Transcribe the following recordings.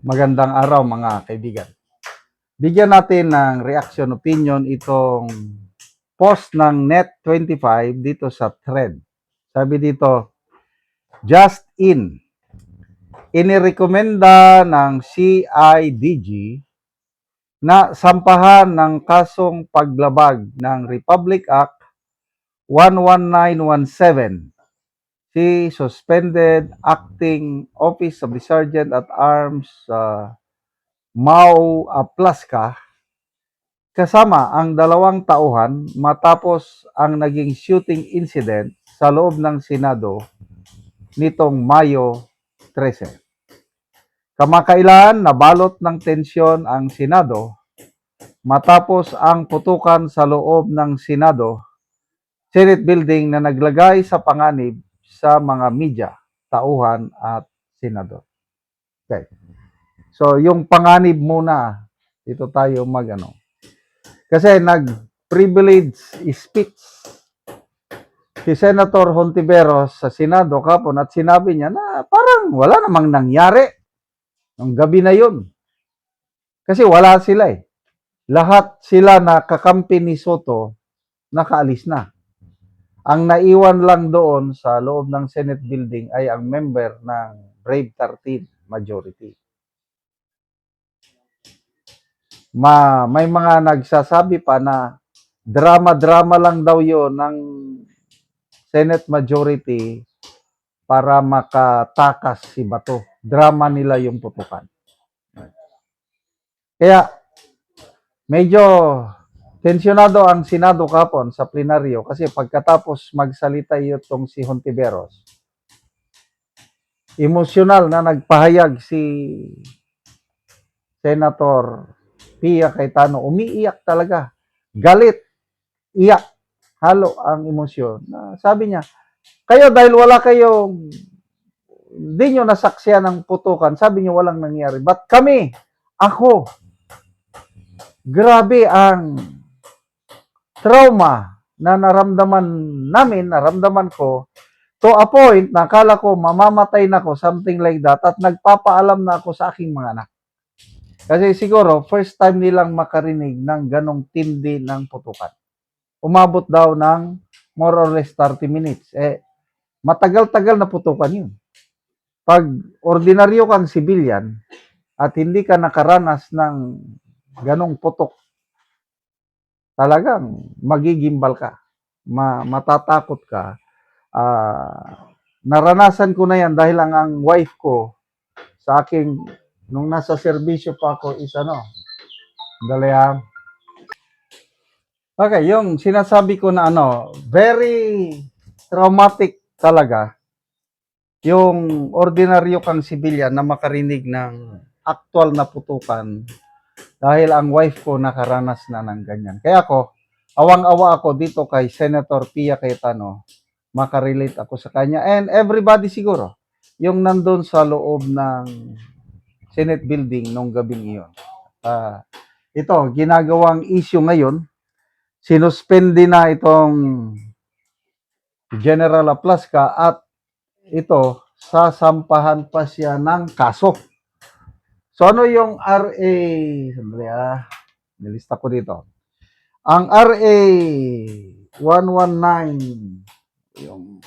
Magandang araw mga kaibigan. Bigyan natin ng reaction opinion itong post ng Net25 dito sa thread. Sabi dito, just in, inirekomenda ng CIDG na sampahan ng kasong paglabag ng Republic Act 11917 si suspended acting office of the Sergeant at Arms Mau Aplaska kasama ang 2 tauhan matapos ang naging shooting incident sa loob ng Senado nitong Mayo 13. Kamakailan nabalot ng tensyon ang Senado matapos ang putukan sa loob ng Senate building na naglagay sa panganib sa mga media, tauhan at senador. Okay. So yung panganib muna, dito tayo kasi nag-privilege speech si Senator Hontiveros sa Senado kapon at sinabi niya na parang wala namang nangyari nung gabi na yun. Kasi wala sila eh. Lahat sila na kakampi ni Soto nakaalis na. Ang naiwan lang doon sa loob ng Senate building ay ang member ng Brave 13 majority. May mga nagsasabi pa na drama-drama lang daw yon ng Senate majority para makatakas si Bato. Drama nila yung putukan. Kaya medyo tensyonado ang Senado kapon sa plenaryo kasi pagkatapos magsalita itong si Hontiveros, emosyonal na nagpahayag si Senator Pia Cayetano, umiiyak talaga. Galit, iyak, halo ang emosyon. Sabi niya, kayo dahil wala kayong, hindi nyo nasaksiyan ng putukan, sabi niyo walang nangyari. But kami, ako, grabe ang trauma na naramdaman ko, to a point na akala ko mamamatay na ako, something like that, at nagpapaalam na ako sa aking mga anak. Kasi siguro, first time nilang makarinig ng ganong tindi ng putukan. Umabot daw ng more or less 30 minutes. Matagal-tagal na putukan yun. Pag ordinaryo kang civilian at hindi ka nakaranas ng ganong putok, talagang magigimbal ka. Matatakot ka. Naranasan ko na yan dahil ang wife ko sa aking nung nasa serbisyo pa ako is Okay, yung sinasabi ko na very traumatic talaga yung ordinaryo kang civilian na makarinig ng actual na putukan dahil ang wife ko nakaranas na ng ganyan. Kaya ako, awang-awa ako dito kay Senator Pia Cayetano, makarelate ako sa kanya and everybody siguro yung nandun sa loob ng Senate building nung gabing iyon. Ito, ginagawang issue ngayon, sinuspende na itong General Aplaska at ito, sasampahan pa siya ng kaso. So ano yung RA? Sandali nilista ko dito. Ang RA 119, yung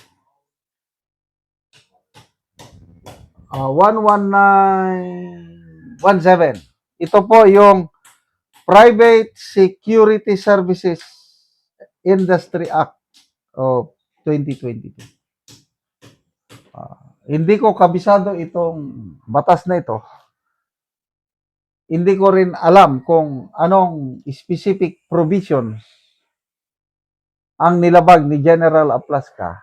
11917. Ito po yung Private Security Services Industry Act of 2022. Hindi ko kabisado itong batas na ito. Hindi ko rin alam kung anong specific provisions ang nilabag ni General Aplaska.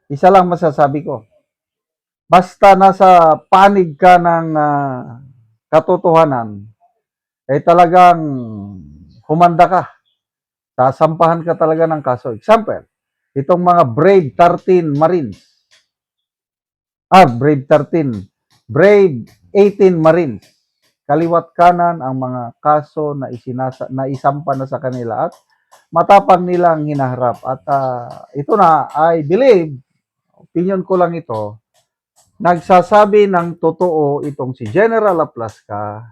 Isa lang masasabi ko. Basta nasa panig ka ng katotohanan, ay talagang humanda ka. Sasampahan ka talaga ng kaso. Example, itong mga Brave 13 Marines. Brave 13. Brave 18 Marines. Kaliwat kanan ang mga kaso na isampa na sa kanila at matapang nilang hinaharap. At ito na, I believe, opinion ko lang ito, nagsasabi ng totoo itong si General Aplasca.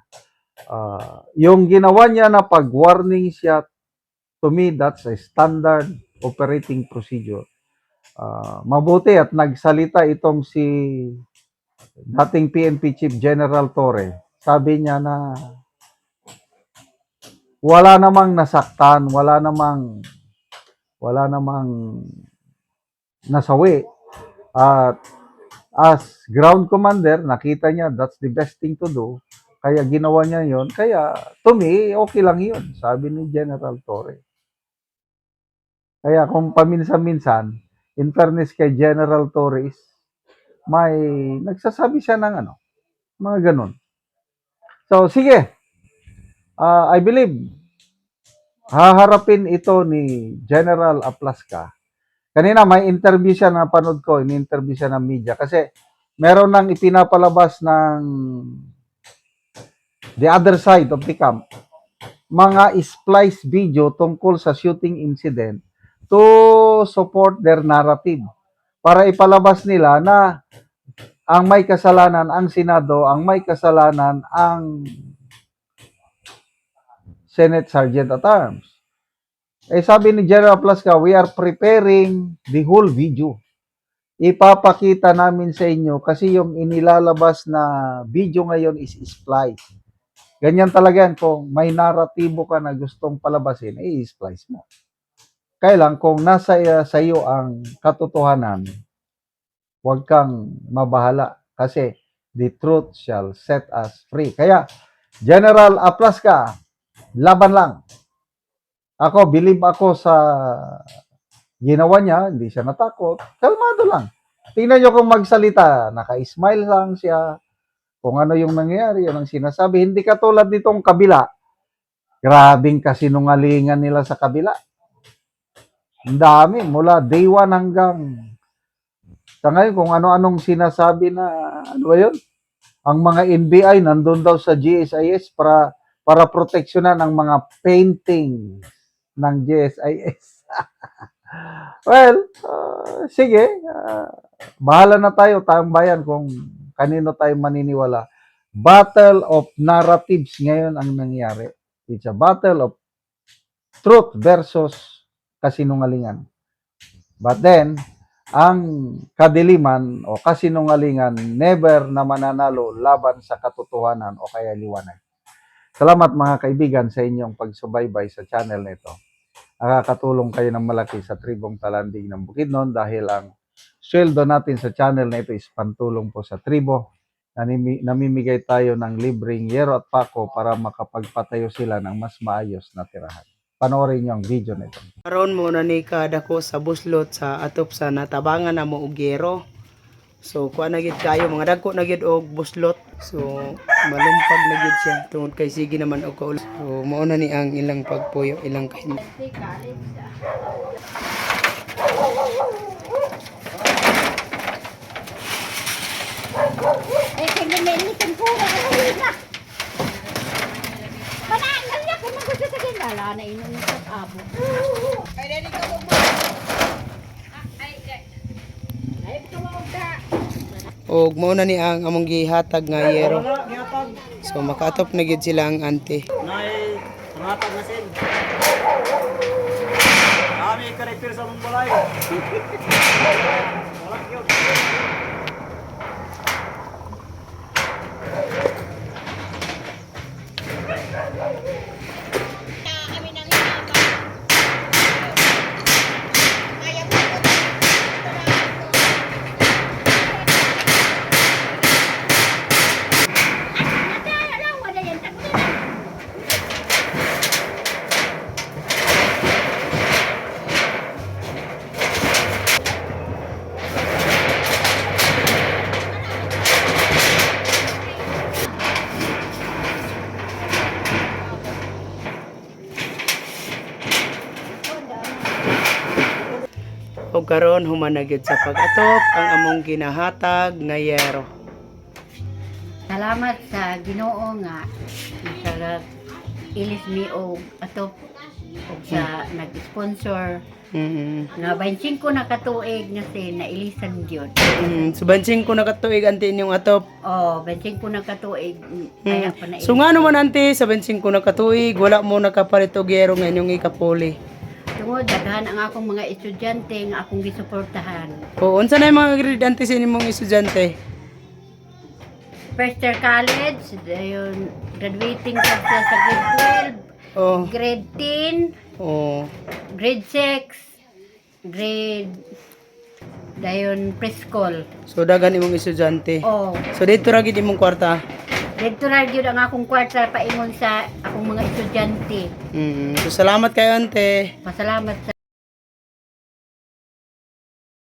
Yung ginawa niya na pag-warning siya, to me, that's a standard operating procedure. Mabuti at nagsalita itong si dating PNP Chief General Torre. Sabi niya na wala namang nasaktan, wala namang nasawi. At as ground commander, nakita niya that's the best thing to do. Kaya ginawa niya yon. Kaya to me, okay lang yun, sabi ni General Torre. Kaya kung paminsan-minsan, in fairness kay General Torres, may nagsasabi siya ng mga ganun. So, sige. I believe, haharapin ito ni General Aplasca. Kanina may interview siya na panood ko, in-interview siya ng media kasi meron nang ipinapalabas ng the other side of the camp, mga splice video tungkol sa shooting incident to support their narrative. Para ipalabas nila na ang may kasalanan ang Senado, ang may kasalanan ang Senate Sergeant at Arms. Sabi ni General Plasca, we are preparing the whole video. Ipapakita namin sa inyo kasi yung inilalabas na video ngayon is splice. Ganyan talaga yan. Kung may naratibo ka na gustong palabasin, i-splice mo. Kailan kung nasa sa iyo ang katotohanan, huwag kang mabahala kasi the truth shall set us free. Kaya, General Aplasca, laban lang. Believe ako sa ginawa niya, hindi siya natakot. Kalmado lang. Tingnan niyo kung magsalita, naka-smile lang siya. Kung ano yung nangyayari, yan ang sinasabi. Hindi katulad nitong kabila. Grabing kasinungalingan nila sa kabila. Ang dami, mula day 1 hanggang sa ngayon, kung ano-anong sinasabi na, ano ba yun? Ang mga NBI nandun daw sa GSIS para proteksyonan ang mga painting ng GSIS. Well, sige, bahala na tayo, tayong bayan, kung kanino tayo maniniwala. Battle of narratives ngayon ang nangyari. It's a battle of truth versus kasinungalingan. But then, ang kadiliman o kasinungalingan never na mananalo laban sa katotohanan o kaya liwanag. Salamat mga kaibigan sa inyong pagsubaybay sa channel nito. Nakakatulong kayo ng malaki sa tribong Talanding ng Bukidnon dahil ang sweldo natin sa channel na ito is pantulong po sa tribo. Namimigay tayo ng libreng yero at pako para makapagpatayo sila ng mas maayos na tirahan. Panoorin niyo ang video nito. Karon mo na ni kadako sa buslot sa atop sa natabangan na mo og yero. So kuha na gid kayo mga dagko na gid og buslot. So malumpag na gid siya tungod kay sige naman og kaul. So mao na ni ang ilang pagpuyo, ilang kain. Kinaminitin ko na na. Manangal niya kung gusto sa ginala na inunod sa abo. Ay, dali ka mo. Ay, tumawag ka. Og mao na ni ang among gihatag nga yero. So makatop na gid sila ang ante. Nay, matag na sin. Kami karakter sa mong balay. Walang yun. Og karon human na gid sa pag-atop ang among ginahatag nga yero. Salamat sa Ginoo nga nagsagat ilis mi og atop ug sa nag-sponsor nga 25 na katuig nga si nailisan gyud. So bansing ko nakatuig anti inyong atop. Oh, 25 na katuig kaya pa na. So nga naman ante sa bansing ko nakatuig wala mo nakapalit og gero nga inyong ikapuli. tungod daghan ang akong mga estudyante nga akong gisuportahan. O unsa na yung mga grade ante sa inyong estudyante? First year college, dayon graduating pa sila sa grade 12, Oh. grade 10, Oh. grade 6, grade dayon preschool. So dagan imong estudyante. Oh, So dito ra gid imong kwarta. dito ra gyud ang akong kwarta paingon sa akong mga estudyante. So salamat kayo ante. Pasalamat sa